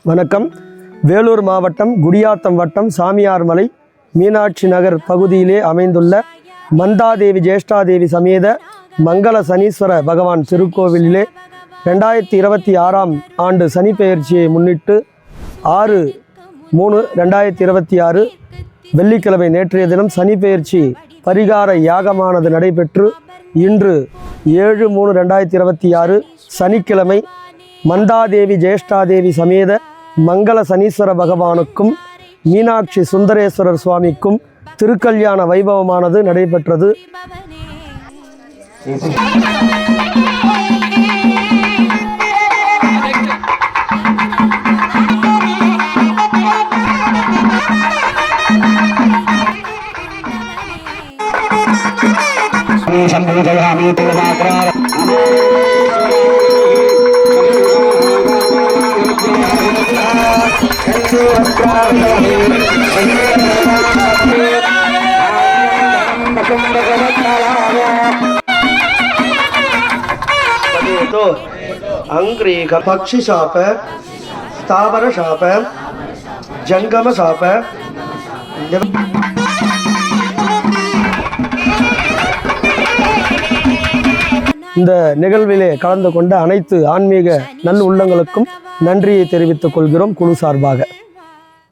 வணக்கம். வேலூர் மாவட்டம் குடியாத்தம் வட்டம் சாமியார்மலை மீனாட்சி நகர் பகுதியிலே அமைந்துள்ள மந்தாதேவி ஜேஷ்டாதேவி சமேத மங்கள சனீஸ்வர பகவான் திருக்கோவிலிலே 2026ஆம் ஆண்டு சனி பெயர்ச்சியை முன்னிட்டு 6/3/2026 வெள்ளிக்கிழமை நேற்றைய தினம் சனி பெயர்ச்சி பரிகார யாகமானது நடைபெற்று இன்று 7/3/2026 சனிக்கிழமை மந்தாதேவி ஜேஷ்டாதேவி சமேத மங்கள சனீஸ்வர பகவானுக்கும் மீனாட்சி சுந்தரேஸ்வரர் சுவாமிக்கும் திருக்கல்யாண வைபவமானது நடைபெற்றது. अंग्रीक पक्षी शाप स्थावर शाप जंगम शाप இந்த நிகழ்விலே கலந்து கொண்ட அனைத்து ஆன்மீக நல்ல உள்ளங்களுக்கும் நன்றியை தெரிவித்துக் கொள்கிறோம் குழு சார்பாக.